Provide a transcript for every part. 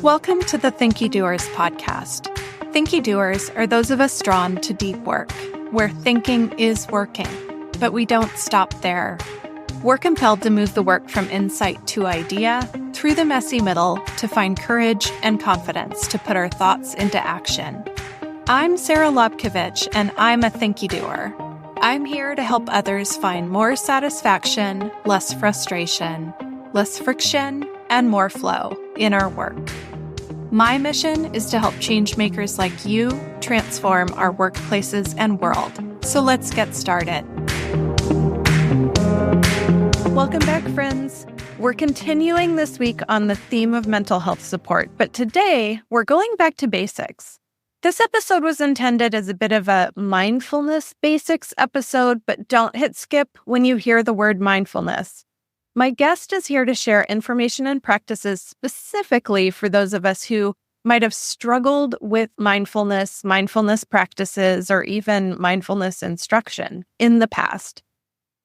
Welcome to the Thinkydoers podcast. Thinkydoers are those of us drawn to deep work, where thinking is working, but we don't stop there. We're compelled to move the work from insight to idea, through the messy middle, to find courage and confidence to put our thoughts into action. I'm Sarah Lobkovich, and I'm a Thinkydoer. I'm here to help others find more satisfaction, less frustration, less friction, and more flow in our work. My mission is to help changemakers like you transform our workplaces and world. So let's get started. Welcome back, friends. We're continuing this week on the theme of mental health support, but today we're going back to basics. This episode was intended as a bit of a mindfulness basics episode, but don't hit skip when you hear the word mindfulness. My guest is here to share information and practices specifically for those of us who might have struggled with mindfulness practices, or even mindfulness instruction in the past.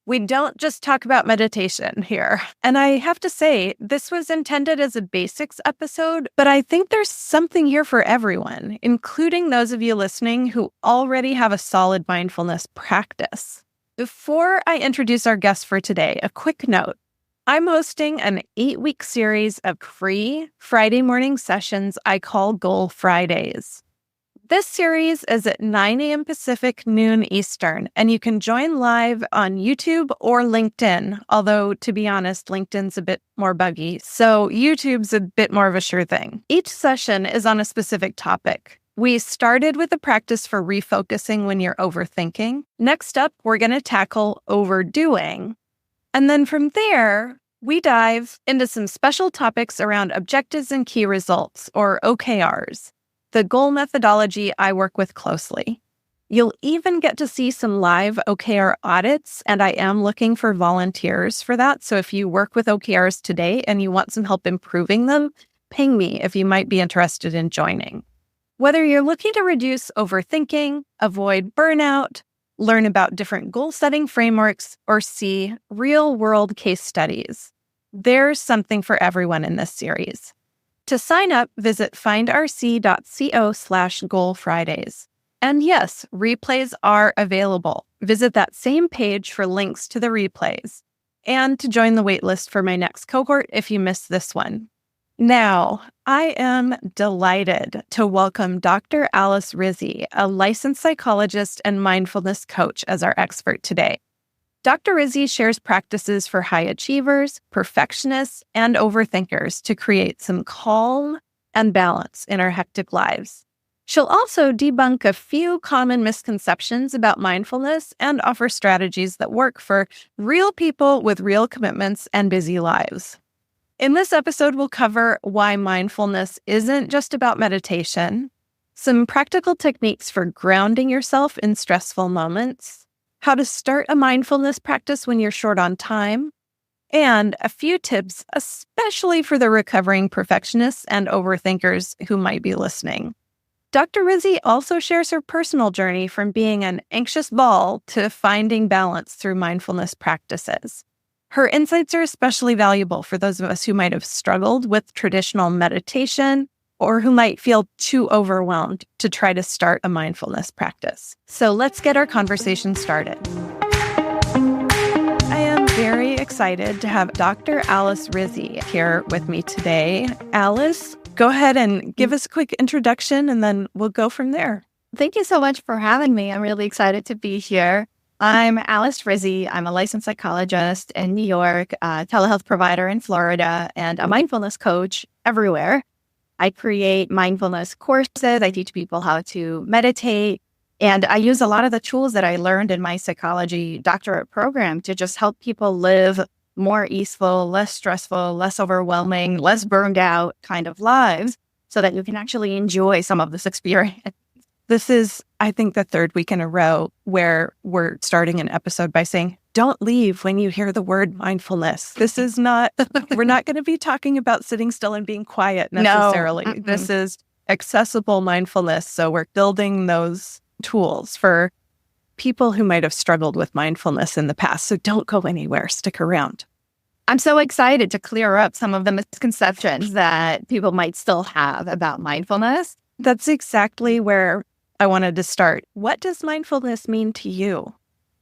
We don't just talk about meditation here. And I have to say, this was intended as a basics episode, but I think there's something here for everyone, including those of you listening who already have a solid mindfulness practice. Before I introduce our guest for today, a quick note. I'm hosting an 8-week series of free Friday morning sessions I call Goal Fridays. This series is at 9 a.m. Pacific, noon Eastern, and you can join live on YouTube or LinkedIn, although, to be honest, LinkedIn's a bit more buggy, so YouTube's a bit more of a sure thing. Each session is on a specific topic. We started with a practice for refocusing when you're overthinking. Next up, we're going to tackle overdoing. And then from there, we dive into some special topics around objectives and key results, or OKRs, the goal methodology I work with closely. You'll even get to see some live OKR audits, and I am looking for volunteers for that. So if you work with OKRs today and you want some help improving them, ping me if you might be interested in joining. Whether you're looking to reduce overthinking, avoid burnout, learn about different goal-setting frameworks, or see real-world case studies, there's something for everyone in this series. To sign up, visit findrc.co/goalfridays. And yes, replays are available. Visit that same page for links to the replays and to join the waitlist for my next cohort if you missed this one. Now, I am delighted to welcome Dr. Alice Rizzi, a licensed psychologist and mindfulness coach, as our expert today. Dr. Rizzi shares practices for high achievers, perfectionists, and overthinkers to create some calm and balance in our hectic lives. She'll also debunk a few common misconceptions about mindfulness and offer strategies that work for real people with real commitments and busy lives. In this episode, we'll cover why mindfulness isn't just about meditation, some practical techniques for grounding yourself in stressful moments, how to start a mindfulness practice when you're short on time, and a few tips, especially for the recovering perfectionists and overthinkers who might be listening. Dr. Rizzi also shares her personal journey from being an anxious ball to finding balance through mindfulness practices. Her insights are especially valuable for those of us who might have struggled with traditional meditation or who might feel too overwhelmed to try to start a mindfulness practice. So let's get our conversation started. I am very excited to have Dr. Alice Rizzi here with me today. Alice, go ahead and give us a quick introduction, and then we'll go from there. Thank you so much for having me. I'm really excited to be here. I'm Alice Rizzi. I'm a licensed psychologist in New York, a telehealth provider in Florida, and a mindfulness coach everywhere. I create mindfulness courses. I teach people how to meditate, and I use a lot of the tools that I learned in my psychology doctorate program to just help people live more easeful, less stressful, less overwhelming, less burned out kind of lives so that you can actually enjoy some of this experience. This is, I think, the third week in a row where we're starting an episode by saying, don't leave when you hear the word mindfulness. This is not, we're not going to be talking about sitting still and being quiet necessarily. No. This is accessible mindfulness. So we're building those tools for people who might have struggled with mindfulness in the past. So don't go anywhere. Stick around. I'm so excited to clear up some of the misconceptions that people might still have about mindfulness. That's exactly where I wanted to start. What does mindfulness mean to you?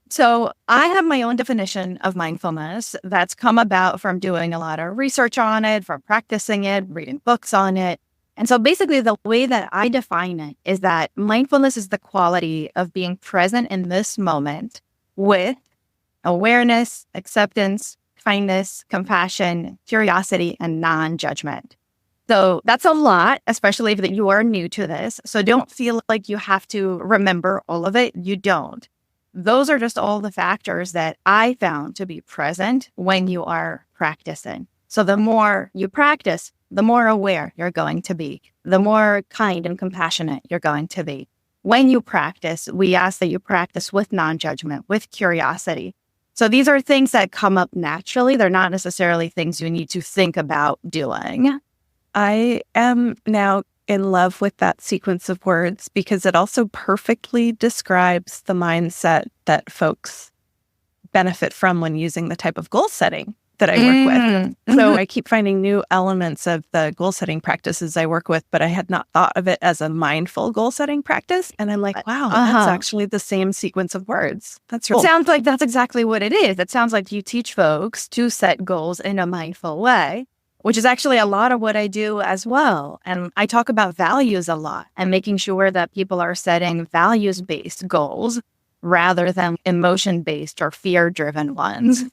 So I have my own definition of mindfulness that's come about from doing a lot of research on it, from practicing it, reading books on it. And so basically the way that I define it is that mindfulness is the quality of being present in this moment with awareness, acceptance, kindness, compassion, curiosity, and non-judgment. So that's a lot, especially if you are new to this. So don't feel like you have to remember all of it. You don't. Those are just all the factors that I found to be present when you are practicing. So the more you practice, the more aware you're going to be, the more kind and compassionate you're going to be. When you practice, we ask that you practice with non-judgment, with curiosity. So these are things that come up naturally. They're not necessarily things you need to think about doing. I am now in love with that sequence of words because it also perfectly describes the mindset that folks benefit from when using the type of goal setting that I work with. So I keep finding new elements of the goal setting practices I work with, but I had not thought of it as a mindful goal setting practice. And I'm like, wow, that's actually the same sequence of words. That's cool. It sounds like that's exactly what it is. It sounds like you teach folks to set goals in a mindful way, which is actually a lot of what I do as well. And I talk about values a lot and making sure that people are setting values-based goals rather than emotion-based or fear-driven ones.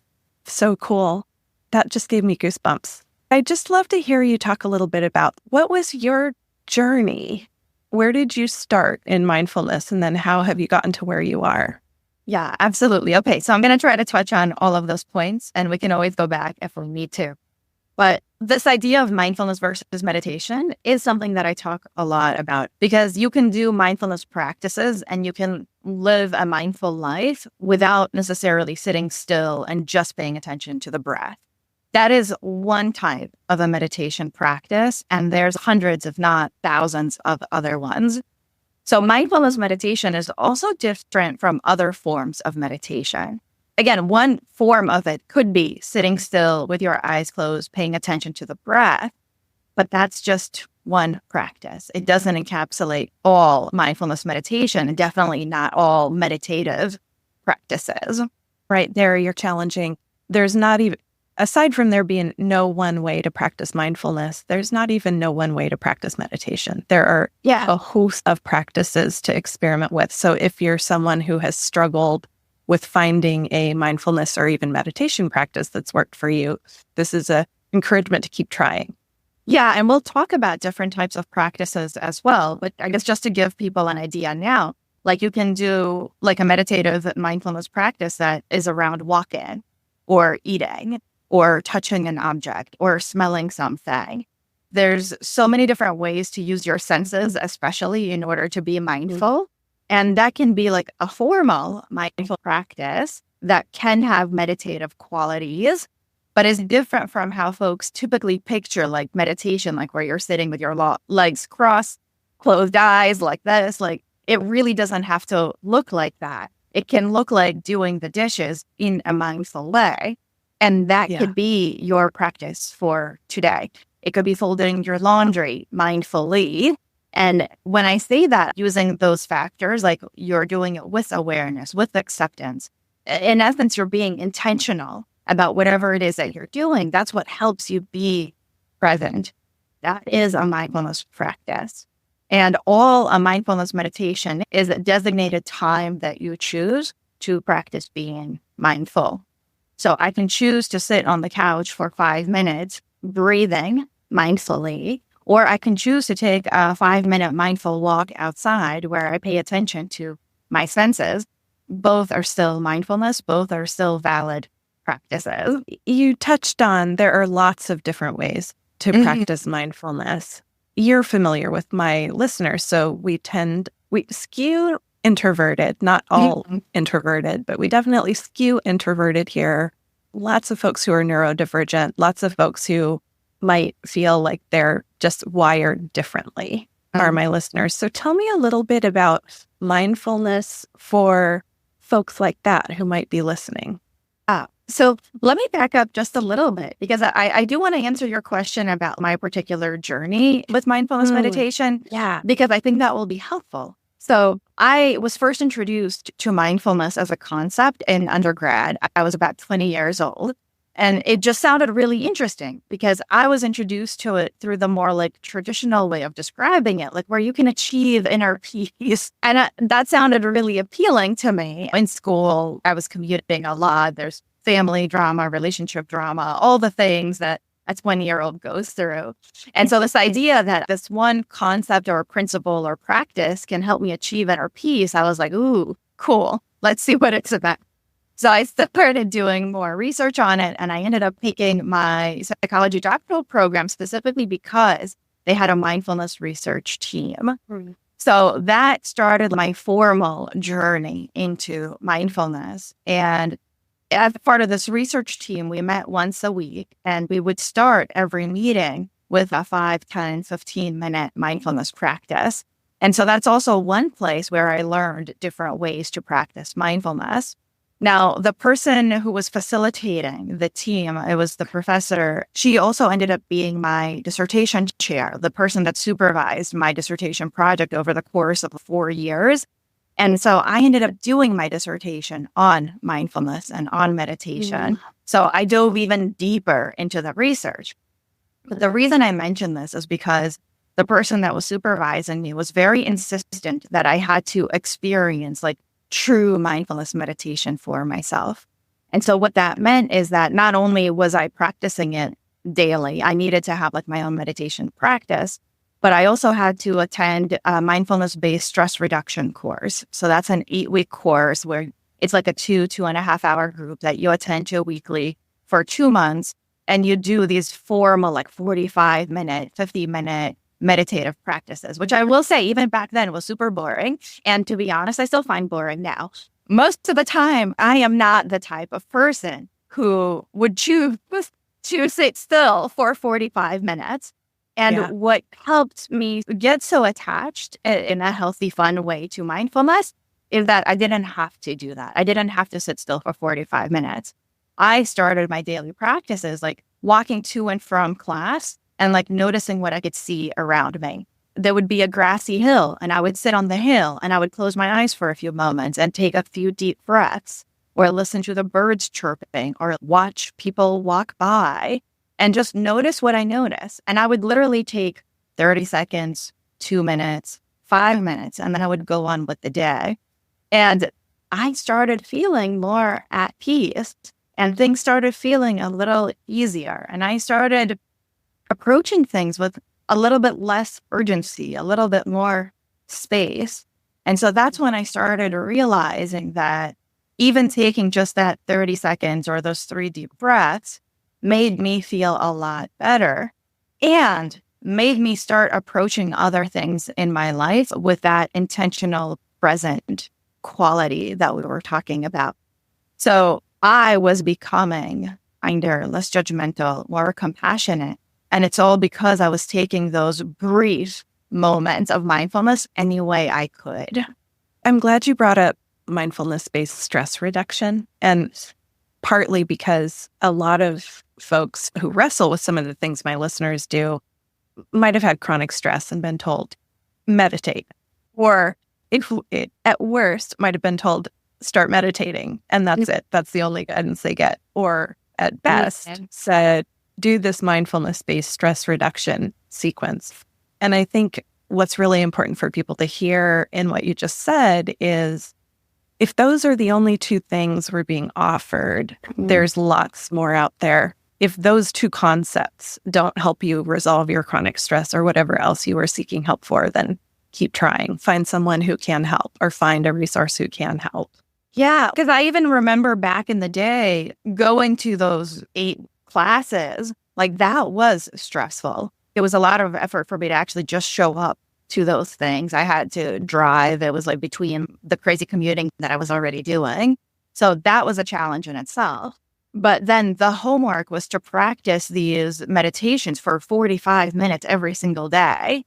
So cool. That just gave me goosebumps. I'd just love to hear you talk a little bit about what was your journey? Where did you start in mindfulness? And then how have you gotten to where you are? Yeah, absolutely. Okay, so I'm going to try to touch on all of those points, and we can always go back if we need to. But this idea of mindfulness versus meditation is something that I talk a lot about because you can do mindfulness practices and you can live a mindful life without necessarily sitting still and just paying attention to the breath. That is one type of a meditation practice, and there's hundreds, if not thousands, of other ones. So mindfulness meditation is also different from other forms of meditation. Again, one form of it could be sitting still with your eyes closed, paying attention to the breath, but that's just one practice. It doesn't encapsulate all mindfulness meditation and definitely not all meditative practices. Right there, you're challenging. There's not even, aside from there being no one way to practice mindfulness, there's not even no one way to practice meditation. There are a host of practices to experiment with. So if you're someone who has struggled with finding a mindfulness or even meditation practice that's worked for you, this is an encouragement to keep trying. Yeah, and we'll talk about different types of practices as well. But I guess just to give people an idea now, like you can do like a meditative mindfulness practice that is around walking or eating or touching an object or smelling something. There's so many different ways to use your senses, especially in order to be mindful. And that can be like a formal mindful practice that can have meditative qualities, but is different from how folks typically picture like meditation, like where you're sitting with your legs crossed, closed eyes like this. Like it really doesn't have to look like that. It can look like doing the dishes in a mindful way. And that could be your practice for today. It could be folding your laundry mindfully. And when I say that, using those factors, like you're doing it with awareness, with acceptance, in essence, you're being intentional about whatever it is that you're doing. That's what helps you be present. That is a mindfulness practice. And all a mindfulness meditation is a designated time that you choose to practice being mindful. So I can choose to sit on the couch for 5 minutes, breathing mindfully, or I can choose to take a 5-minute mindful walk outside where I pay attention to my senses. Both are still mindfulness. Both are still valid practices. You touched on there are lots of different ways to practice mindfulness. You're familiar with my listeners, so we skew introverted, not all introverted, but we definitely skew introverted here. Lots of folks who are neurodivergent, lots of folks who might feel like they're just wired differently are my listeners. So tell me a little bit about mindfulness for folks like that who might be listening. So let me back up just a little bit because I do want to answer your question about my particular journey with mindfulness meditation. Yeah. Because I think that will be helpful. So I was first introduced to mindfulness as a concept in undergrad. I was about 20 years old. And it just sounded really interesting because I was introduced to it through the more like traditional way of describing it, like where you can achieve inner peace. And that sounded really appealing to me. In school, I was commuting a lot. There's family drama, relationship drama, all the things that a 20-year-old goes through. And so this idea that this one concept or principle or practice can help me achieve inner peace, I was like, ooh, cool. Let's see what it's about. So I started doing more research on it, and I ended up taking my psychology doctoral program specifically because they had a mindfulness research team. So that started my formal journey into mindfulness. And as part of this research team, we met once a week, and we would start every meeting with a 5, 10, 15-minute mindfulness practice. And so that's also one place where I learned different ways to practice mindfulness. Now, the person who was facilitating the team, it was the professor. She also ended up being my dissertation chair, the person that supervised my dissertation project over the course of 4 years. And so I ended up doing my dissertation on mindfulness and on meditation. So I dove even deeper into the research. But the reason I mention this is because the person that was supervising me was very insistent that I had to experience like true mindfulness meditation for myself. And so what that meant is that not only was I practicing it daily, I needed to have like my own meditation practice, but I also had to attend a mindfulness-based stress reduction course. So that's an 8-week course where it's like a 2.5 hour group that you attend to weekly for 2 months. And you do these formal, like 45-minute, 50-minute meditative practices, which I will say, even back then was super boring. And to be honest, I still find boring now. Most of the time, I am not the type of person who would choose to sit still for 45 minutes. And what helped me get so attached in a healthy, fun way to mindfulness is that I didn't have to do that. I didn't have to sit still for 45 minutes. I started my daily practices like walking to and from class and like noticing what I could see around me. There would be a grassy hill and I would sit on the hill and I would close my eyes for a few moments and take a few deep breaths or listen to the birds chirping or watch people walk by and just notice what I notice. And I would literally take 30 seconds, 2 minutes, 5 minutes, and then I would go on with the day. And I started feeling more at peace and things started feeling a little easier. And I started approaching things with a little bit less urgency, a little bit more space. And so that's when I started realizing that even taking just that 30 seconds or those 3 deep breaths made me feel a lot better and made me start approaching other things in my life with that intentional, present quality that we were talking about. So I was becoming kinder, less judgmental, more compassionate. And it's all because I was taking those brief moments of mindfulness any way I could. I'm glad you brought up mindfulness-based stress reduction, and partly because a lot of folks who wrestle with some of the things my listeners do might have had chronic stress and been told, meditate. Or if it, at worst, might have been told, start meditating. And that's it. That's the only guidance they get. Or at best, said, do this mindfulness-based stress reduction sequence. And I think what's really important for people to hear in what you just said is if those are the only 2 things we're being offered, there's lots more out there. If those 2 concepts don't help you resolve your chronic stress or whatever else you are seeking help for, then keep trying. Find someone who can help or find a resource who can help. Yeah, because I even remember back in the day going to those 8 classes, like that was stressful. It was a lot of effort for me to actually just show up to those things. I had to drive. It was like between the crazy commuting that I was already doing. So that was a challenge in itself. But then the homework was to practice these meditations for 45 minutes every single day.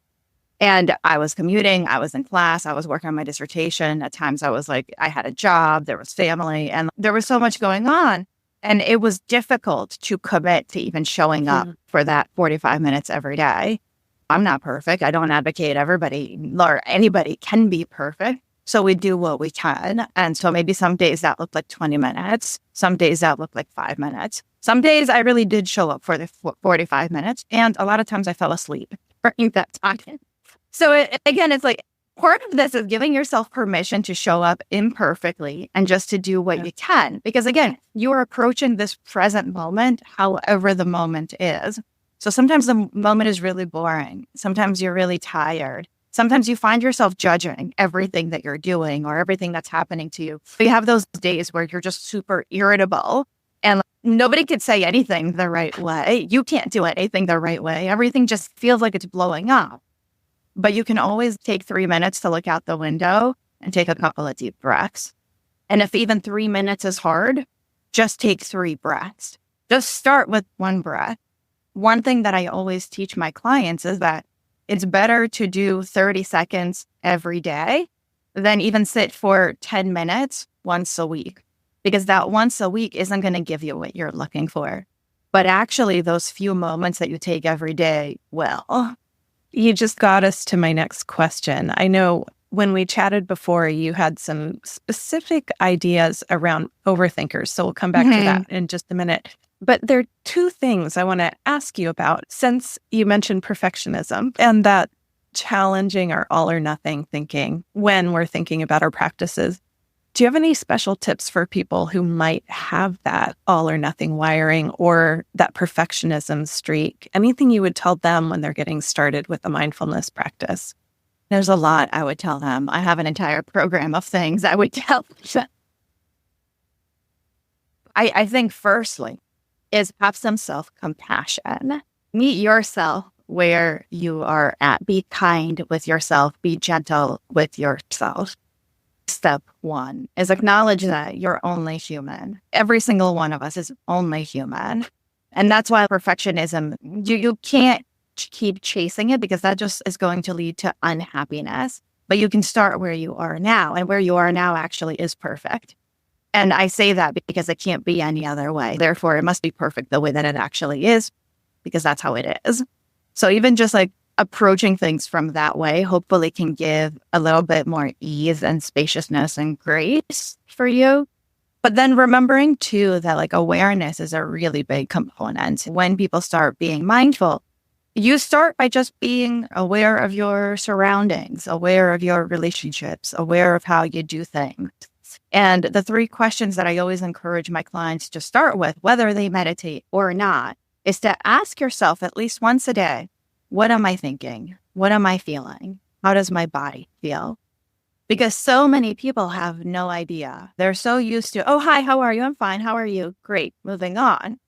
And I was commuting, I was in class, I was working on my dissertation. At times I was like, I had a job, there was family, and there was so much going on. And it was difficult to commit to even showing up for that 45 minutes every day. I'm not perfect. I don't advocate everybody or anybody can be perfect. So we do what we can. And so maybe some days that looked like 20 minutes. Some days that looked like 5 minutes. Some days I really did show up for the 45 minutes. And a lot of times I fell asleep during that time. So again, it's like part of this is giving yourself permission to show up imperfectly and just to do what you can. Because again, you are approaching this present moment, however the moment is. So sometimes the moment is really boring. Sometimes you're really tired. Sometimes you find yourself judging everything that you're doing or everything that's happening to you. You have those days where you're just super irritable and nobody could say anything the right way. You can't do anything the right way. Everything just feels like it's blowing up. But you can always take 3 minutes to look out the window and take a couple of deep breaths. And if even 3 minutes is hard, just take 3 breaths. Just start with 1 breath. One thing that I always teach my clients is that it's better to do 30 seconds every day than even sit for 10 minutes once a week, because that once a week isn't going to give you what you're looking for. But actually, those few moments that you take every day will. You just got us to my next question. I know when we chatted before, you had some specific ideas around overthinkers. So we'll come back to that in just a minute. But there are 2 things I want to ask you about, since you mentioned perfectionism and that challenging our all or nothing thinking when we're thinking about our practices. Do you have any special tips for people who might have that all or nothing wiring or that perfectionism streak? Anything you would tell them when they're getting started with the mindfulness practice? There's a lot I would tell them. I have an entire program of things I would tell them. I think firstly is have some self-compassion. Meet yourself where you are at. Be kind with yourself. Be gentle with yourself. Step 1 is acknowledge that you're only human. Every single one of us is only human. And that's why perfectionism, you can't keep chasing it because that just is going to lead to unhappiness. But you can start where you are now. And where you are now actually is perfect. And I say that because it can't be any other way. Therefore, it must be perfect the way that it actually is, because that's how it is. So even just like approaching things from that way, hopefully can give a little bit more ease and spaciousness and grace for you. But then remembering too that like awareness is a really big component. When people start being mindful, you start by just being aware of your surroundings, aware of your relationships, aware of how you do things. And the 3 questions that I always encourage my clients to start with, whether they meditate or not, is to ask yourself at least once a day, what am I thinking? What am I feeling? How does my body feel? Because so many people have no idea. They're so used to, oh, hi, how are you? I'm fine. How are you? Great. Moving on.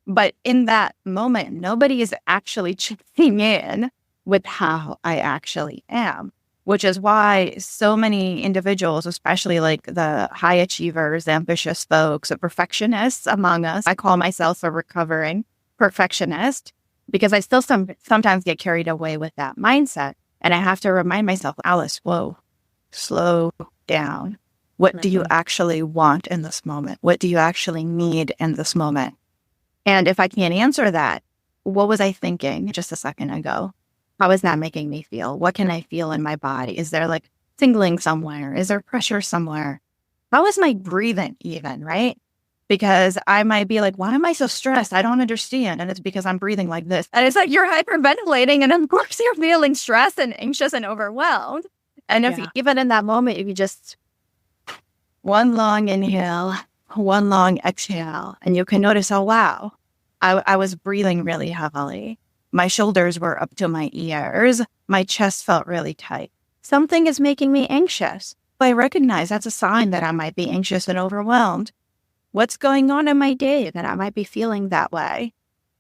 But in that moment, nobody is actually checking in with how I actually am. Which is why so many individuals, especially like the high achievers, the ambitious folks, the perfectionists among us, I call myself a recovering perfectionist because I still sometimes get carried away with that mindset. And I have to remind myself, Alice, whoa, slow down. What do you actually want in this moment? What do you actually need in this moment? And if I can't answer that, what was I thinking just a second ago? How is that making me feel? What can I feel in my body? Is there like tingling somewhere? Is there pressure somewhere? How is my breathing even, right? Because I might be like, why am I so stressed? I don't understand. And it's because I'm breathing like this. And it's like you're hyperventilating. And of course you're feeling stressed and anxious and overwhelmed. And if even in that moment, if you just one long inhale, one long exhale, and you can notice, oh, wow, I was breathing really heavily. My shoulders were up to my ears. My chest felt really tight. Something is making me anxious. I recognize that's a sign that I might be anxious and overwhelmed. What's going on in my day that I might be feeling that way?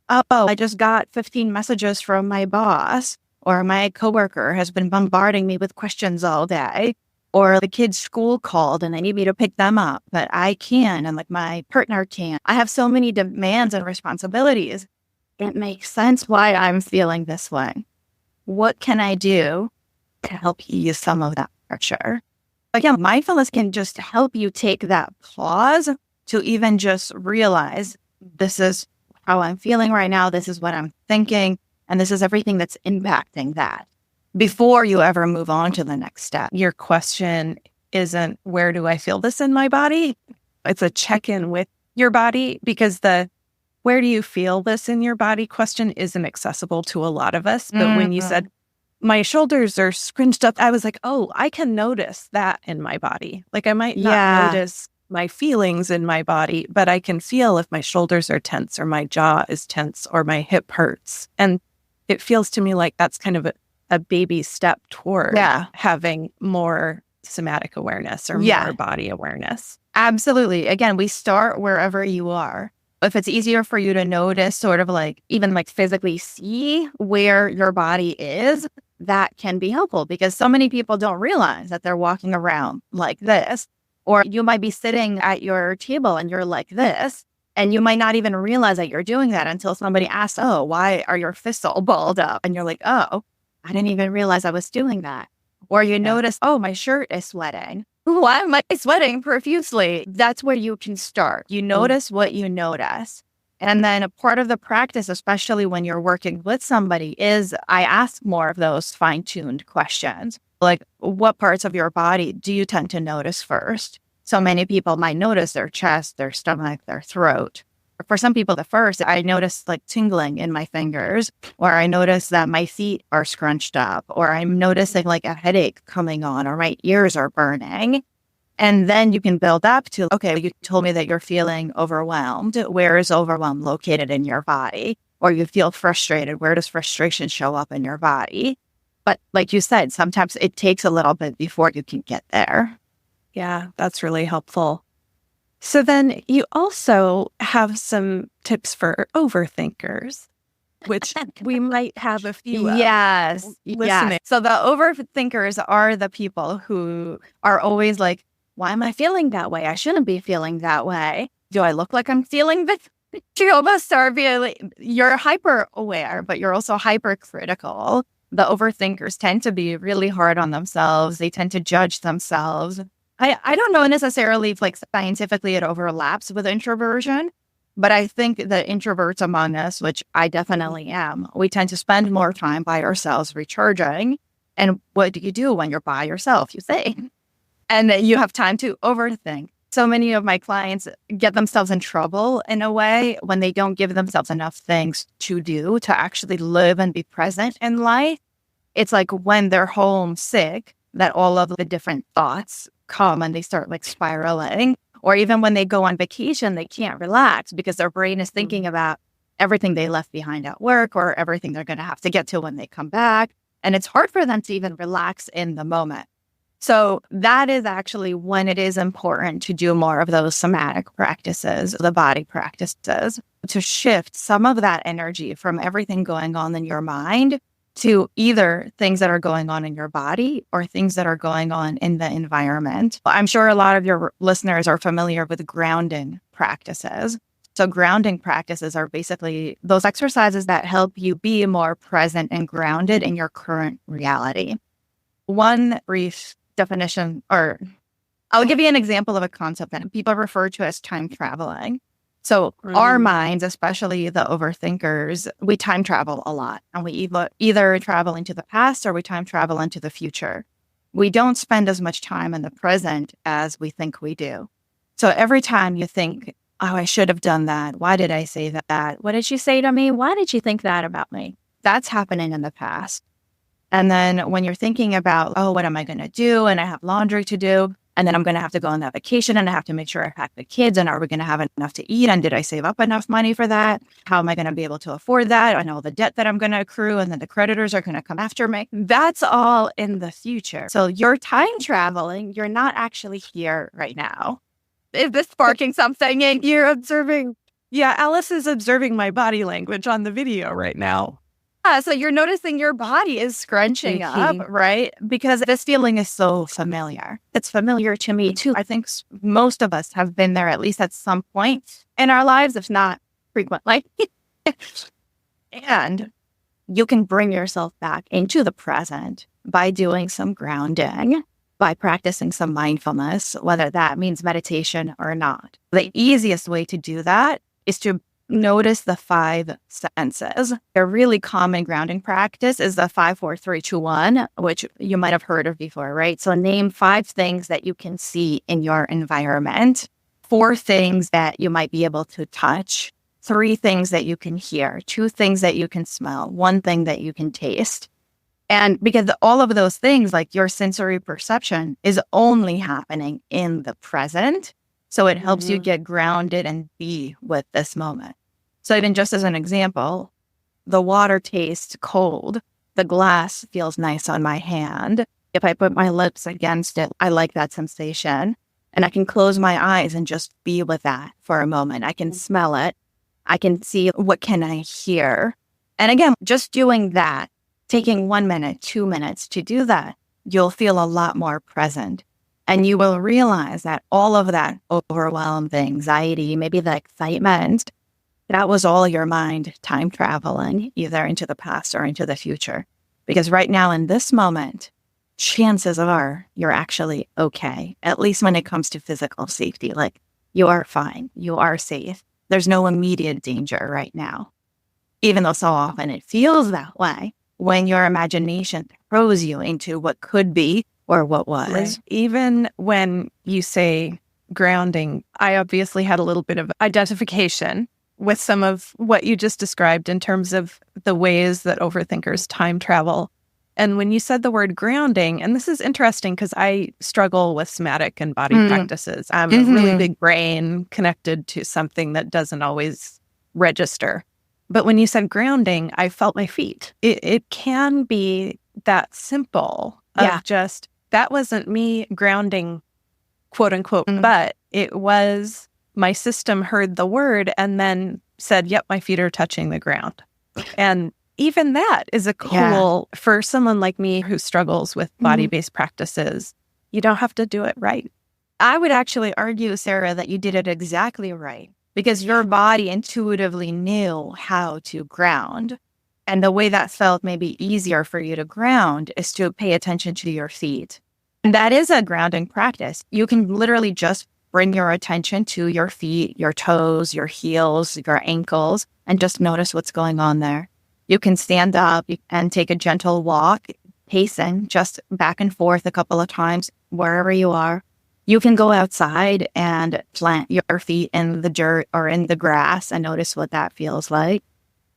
Oh, I just got 15 messages from my boss, or my coworker has been bombarding me with questions all day, or the kids' school called and they need me to pick them up, but I can, and like my partner can't. I have so many demands and responsibilities. It makes sense why I'm feeling this way. What can I do to help ease some of that pressure? Again, mindfulness can just help you take that pause to even just realize this is how I'm feeling right now. This is what I'm thinking. And this is everything that's impacting that before you ever move on to the next step. Your question isn't, where do I feel this in my body? It's a check-in with your body, because the where do you feel this in your body question isn't accessible to a lot of us. But when you said, my shoulders are scrunched up, I was like, oh, I can notice that in my body. Like, I might not notice my feelings in my body, but I can feel if my shoulders are tense or my jaw is tense or my hip hurts. And it feels to me like that's kind of a baby step toward having more somatic awareness or more body awareness. Absolutely. Again, we start wherever you are. If it's easier for you to notice, sort of like even like physically see where your body is, that can be helpful, because so many people don't realize that they're walking around like this. Or you might be sitting at your table and you're like this, and you might not even realize that you're doing that until somebody asks, oh, why are your fists all balled up? And you're like, oh, I didn't even realize I was doing that. Or you notice, oh, my shirt is sweating. Why am I sweating profusely? That's where you can start. You notice what you notice. And then a part of the practice, especially when you're working with somebody, is I ask more of those fine-tuned questions. Like, what parts of your body do you tend to notice first? So many people might notice their chest, their stomach, their throat. For some people, the first, I notice like tingling in my fingers, or I notice that my feet are scrunched up, or I'm noticing like a headache coming on, or my ears are burning. And then you can build up to, okay, you told me that you're feeling overwhelmed. Where is overwhelm located in your body? Or you feel frustrated. Where does frustration show up in your body? But like you said, sometimes it takes a little bit before you can get there. Yeah, that's really helpful. So then you also have some tips for overthinkers, which we might have a few of. Yes. Listening. So the overthinkers are the people who are always like, why am I feeling that way? I shouldn't be feeling that way. Do I look like I'm feeling this? You almost are you're hyper aware, but you're also hypercritical. The overthinkers tend to be really hard on themselves. They tend to judge themselves. I don't know necessarily if like scientifically it overlaps with introversion, but I think the introverts among us, which I definitely am, we tend to spend more time by ourselves recharging. And what do you do when you're by yourself? You think. And you have time to overthink. So many of my clients get themselves in trouble in a way when they don't give themselves enough things to do to actually live and be present in life. It's like when they're homesick that all of the different thoughts come and they start like spiraling. Or even when they go on vacation, they can't relax because their brain is thinking about everything they left behind at work or everything they're going to have to get to when they come back. And it's hard for them to even relax in the moment. So that is actually when it is important to do more of those somatic practices, the body practices, to shift some of that energy from everything going on in your mind to either things that are going on in your body or things that are going on in the environment. I'm sure a lot of your listeners are familiar with grounding practices. So grounding practices are basically those exercises that help you be more present and grounded in your current reality. One brief definition, or I'll give you an example of a concept that people refer to as time traveling. So our minds, especially the overthinkers, we time travel a lot, and we either travel into the past or we time travel into the future. We don't spend as much time in the present as we think we do. So every time you think, oh, I should have done that. Why did I say that? What did she say to me? Why did she think that about me? That's happening in the past. And then when you're thinking about, oh, what am I going to do? And I have laundry to do. And then I'm going to have to go on that vacation and I have to make sure I pack the kids. And are we going to have enough to eat? And did I save up enough money for that? How am I going to be able to afford that? I know the debt that I'm going to accrue and then the creditors are going to come after me. That's all in the future. So you're time traveling. You're not actually here right now. Is this sparking something in you? Observing? Yeah, Alice is observing my body language on the video right now. So you're noticing your body is scrunching up, right? Because this feeling is so familiar. It's familiar to me too. I think most of us have been there at least at some point in our lives, if not frequently. And you can bring yourself back into the present by doing some grounding, by practicing some mindfulness, whether that means meditation or not. The easiest way to do that is to notice the five senses. A really common grounding practice is the 5, 4, 3, 2, 1, which you might have heard of before, right? So name 5 things that you can see in your environment, 4 things that you might be able to touch, 3 things that you can hear, 2 things that you can smell, 1 thing that you can taste. And because all of those things, like your sensory perception, is only happening in the present. So it helps you get grounded and be with this moment. So even just as an example, the water tastes cold. The glass feels nice on my hand. If I put my lips against it, I like that sensation. And I can close my eyes and just be with that for a moment. I can smell it. I can see what can I hear. And again, just doing that, taking 1 minute, 2 minutes to do that, you'll feel a lot more present. And you will realize that all of that overwhelm, the anxiety, maybe the excitement, that was all your mind time traveling either into the past or into the future. Because right now in this moment, chances are you're actually okay, at least when it comes to physical safety. Like you are fine, you are safe. There's no immediate danger right now. Even though so often it feels that way when your imagination throws you into what could be or what was. Right. Even when you say grounding, I obviously had a little bit of identification with some of what you just described in terms of the ways that overthinkers time travel. And when you said the word grounding, and this is interesting because I struggle with somatic and body practices. I'm a really big brain connected to something that doesn't always register. But when you said grounding, I felt my feet. It can be that simple of just, that wasn't me grounding, quote unquote, but it was my system heard the word and then said, yep, my feet are touching the ground. And even that is a cool, for someone like me who struggles with body-based practices, you don't have to do it right. I would actually argue, Sarah, that you did it exactly right because your body intuitively knew how to ground. And the way that felt maybe easier for you to ground is to pay attention to your feet. And that is a grounding practice. You can literally just bring your attention to your feet, your toes, your heels, your ankles, and just notice what's going on there. You can stand up and take a gentle walk, pacing just back and forth a couple of times wherever you are. You can go outside and plant your feet in the dirt or in the grass and notice what that feels like.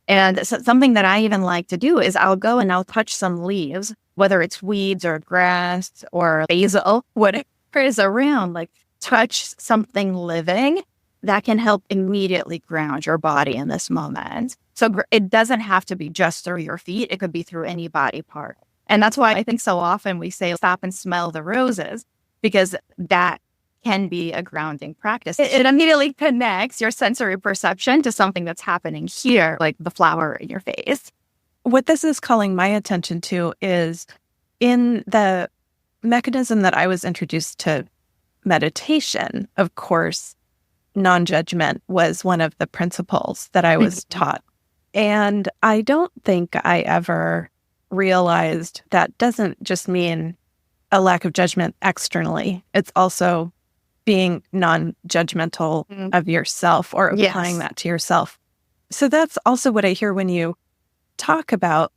And so something that I even like to do is I'll go and I'll touch some leaves, whether it's weeds or grass or basil, whatever is around, like touch something living that can help immediately ground your body in this moment. So it doesn't have to be just through your feet. It could be through any body part. And that's why I think so often we say, stop and smell the roses, because that can be a grounding practice. It immediately connects your sensory perception to something that's happening here, like the flower in your face. What this is calling my attention to is in the mechanism that I was introduced to meditation, of course, non-judgment was one of the principles that I was taught. And I don't think I ever realized that doesn't just mean a lack of judgment externally. It's also being non-judgmental of yourself or applying that to yourself. So that's also what I hear when you talk about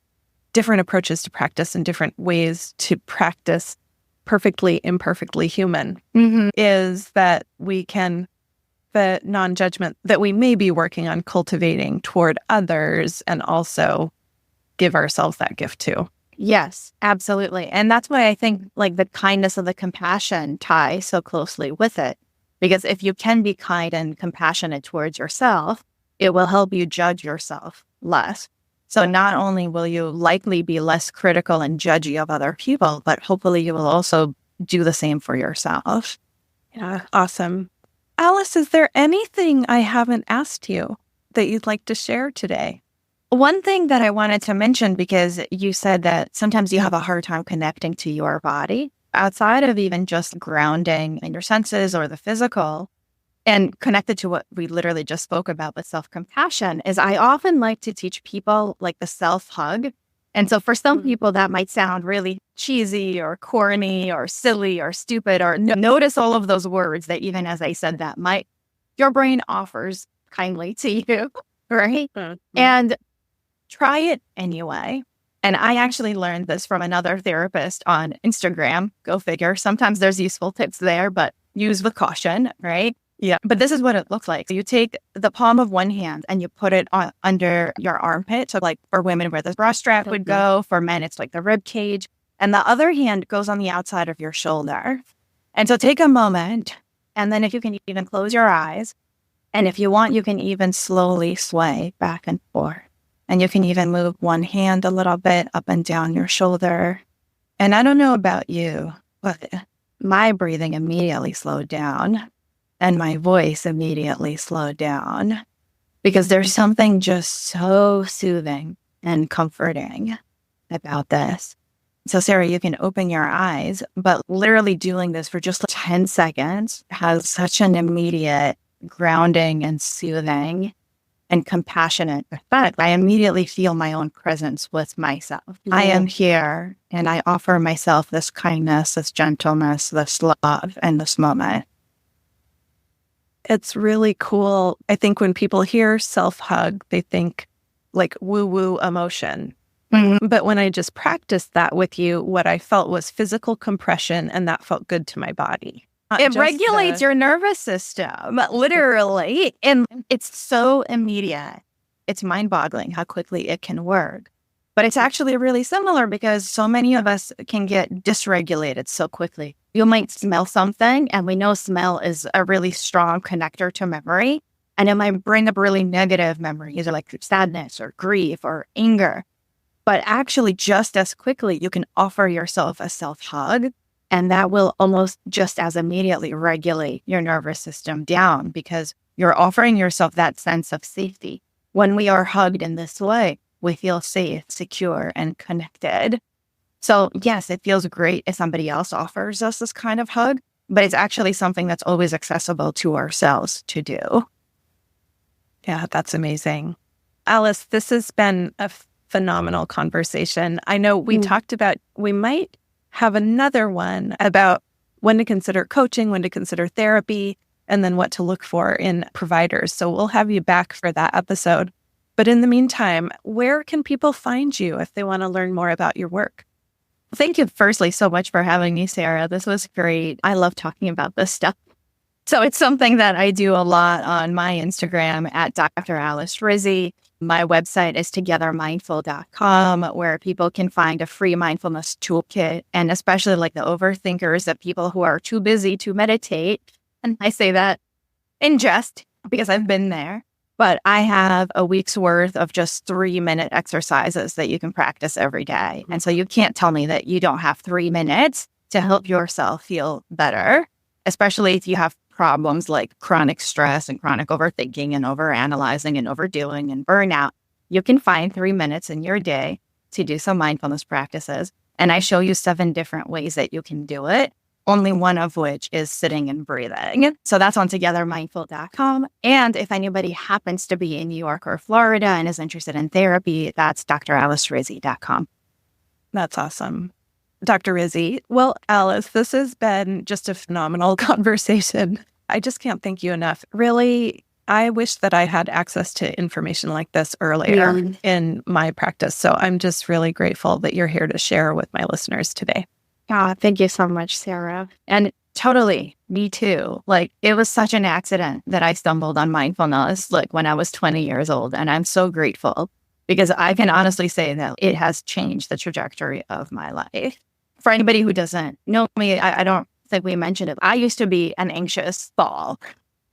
different approaches to practice and different ways to practice perfectly, imperfectly human, is that we can, the non-judgment that we may be working on cultivating toward others and also give ourselves that gift too. Yes, absolutely. And that's why I think like the kindness and the compassion tie so closely with it. Because if you can be kind and compassionate towards yourself, it will help you judge yourself less. So not only will you likely be less critical and judgy of other people, but hopefully you will also do the same for yourself. Yeah, awesome. Alice, is there anything I haven't asked you that you'd like to share today? One thing that I wanted to mention, because you said that sometimes you have a hard time connecting to your body outside of even just grounding in your senses or the physical, and connected to what we literally just spoke about with self-compassion, is I often like to teach people like the self-hug And so for some people, that might sound really cheesy or corny or silly or stupid, or notice all of those words that even as I said that, your brain offers kindly to you, right? And try it anyway. And I actually learned this from another therapist on Instagram. Go figure. Sometimes there's useful tips there, but use with caution, right? Yeah. But this is what it looks like. So you take the palm of one hand and you put it under your armpit. So like for women where the bra strap would go, for men, it's like the rib cage. And the other hand goes on the outside of your shoulder. And so take a moment. And then if you can even close your eyes. And if you want, you can even slowly sway back and forth. And you can even move one hand a little bit up and down your shoulder. And I don't know about you, but my breathing immediately slowed down and my voice immediately slowed down because there's something just so soothing and comforting about this. So Sarah, you can open your eyes, but literally doing this for just 10 seconds has such an immediate grounding and soothing and compassionate effect. I immediately feel my own presence with myself. I am here and I offer myself this kindness, this gentleness, this love in this moment. It's really cool. I think when people hear self-hug, they think like woo-woo emotion. But when I just practiced that with you, what I felt was physical compression, and that felt good to my body. It regulates your nervous system, literally. And it's so immediate. It's mind-boggling how quickly it can work. But it's actually really similar because so many of us can get dysregulated so quickly. You might smell something, and we know smell is a really strong connector to memory. And it might bring up really negative memories, or like sadness or grief or anger. But actually, just as quickly, you can offer yourself a self-hug. And that will almost just as immediately regulate your nervous system down because you're offering yourself that sense of safety. When we are hugged in this way, we feel safe, secure, and connected. So yes, it feels great if somebody else offers us this kind of hug, but it's actually something that's always accessible to ourselves to do. Yeah, that's amazing. Alice, this has been a phenomenal conversation. I know we talked about, we might have another one about when to consider coaching, when to consider therapy, and then what to look for in providers. So we'll have you back for that episode. But in the meantime, where can people find you if they want to learn more about your work? Thank you, firstly, so much for having me, Sarah. This was great. I love talking about this stuff. So it's something that I do a lot on my Instagram at Dr. Alice Rizzi. My website is togethermindful.com, where people can find a free mindfulness toolkit, and especially like the overthinkers, the people who are too busy to meditate. And I say that in jest because I've been there. But I have a week's worth of just 3-minute exercises that you can practice every day. And so you can't tell me that you don't have 3 minutes to help yourself feel better, especially if you have problems like chronic stress and chronic overthinking and overanalyzing and overdoing and burnout. You can find 3 minutes in your day to do some mindfulness practices. And I show you 7 different ways that you can do it, only one of which is sitting and breathing. So that's on togethermindful.com. And if anybody happens to be in New York or Florida and is interested in therapy, that's dralicerizzi.com. That's awesome. Dr. Rizzi. Well, Alice, this has been just a phenomenal conversation. I just can't thank you enough. Really, I wish that I had access to information like this earlier in my practice. So I'm just really grateful that you're here to share with my listeners today. Oh, thank you so much, Sarah. And totally, me too. Like, it was such an accident that I stumbled on mindfulness, like when I was 20 years old. And I'm so grateful because I can honestly say that it has changed the trajectory of my life. For anybody who doesn't know me, I don't think we mentioned it. I used to be an anxious ball.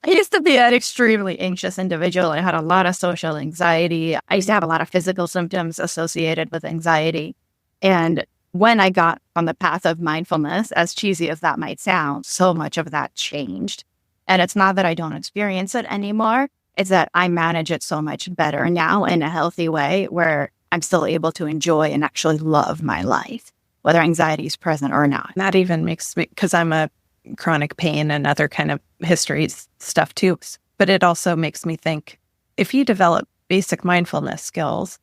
I used to be an extremely anxious individual. I had a lot of social anxiety. I used to have a lot of physical symptoms associated with anxiety. And when I got on the path of mindfulness, as cheesy as that might sound, so much of that changed. And it's not that I don't experience it anymore. It's that I manage it so much better now in a healthy way where I'm still able to enjoy and actually love my life, whether anxiety is present or not. That even makes me, because I'm a chronic pain and other kind of history stuff too. But it also makes me think, if you develop basic mindfulness skills,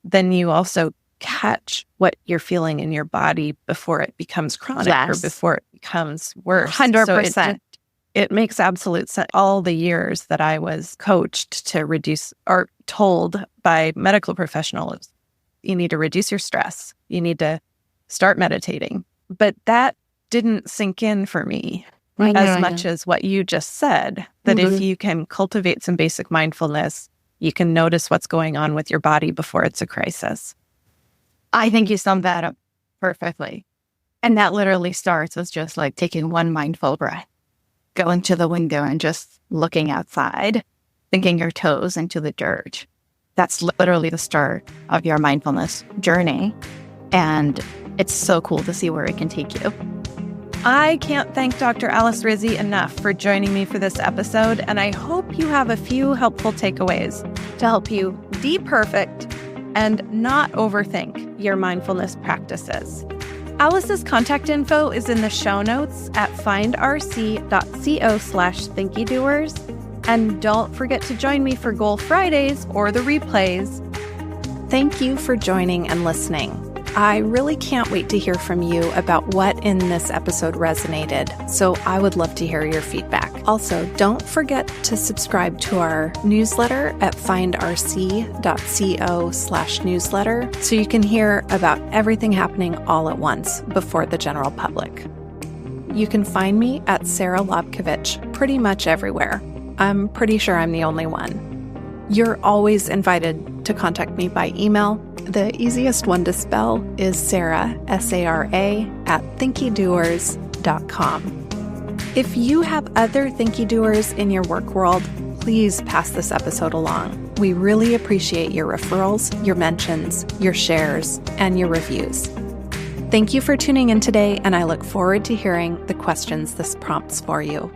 then you also catch what you're feeling in your body before it becomes chronic or before it becomes worse. 100%. So it makes absolute sense. All the years that I was coached to reduce or told by medical professionals, you need to reduce your stress. You need to start meditating. But that didn't sink in for me as much as what you just said, that if you can cultivate some basic mindfulness, you can notice what's going on with your body before it's a crisis. I think you summed that up perfectly. And that literally starts with just like taking one mindful breath, going to the window and just looking outside, sinking your toes into the dirt. That's literally the start of your mindfulness journey. And it's so cool to see where it can take you. I can't thank Dr. Alice Rizzi enough for joining me for this episode, and I hope you have a few helpful takeaways to help you be perfect and not overthink your mindfulness practices. Alice's contact info is in the show notes at findrc.co/Thinkydoers. And don't forget to join me for Goal Fridays or the replays. Thank you for joining and listening. I really can't wait to hear from you about what in this episode resonated, so I would love to hear your feedback. Also, don't forget to subscribe to our newsletter at findrc.co/newsletter so you can hear about everything happening all at once before the general public. You can find me at Sarah Lobkovich pretty much everywhere. I'm pretty sure I'm the only one. You're always invited to contact me by email. The easiest one to spell is Sarah, S-A-R-A, @Thinkydoers.com. If you have other Thinkydoers in your work world, please pass this episode along. We really appreciate your referrals, your mentions, your shares, and your reviews. Thank you for tuning in today, and I look forward to hearing the questions this prompts for you.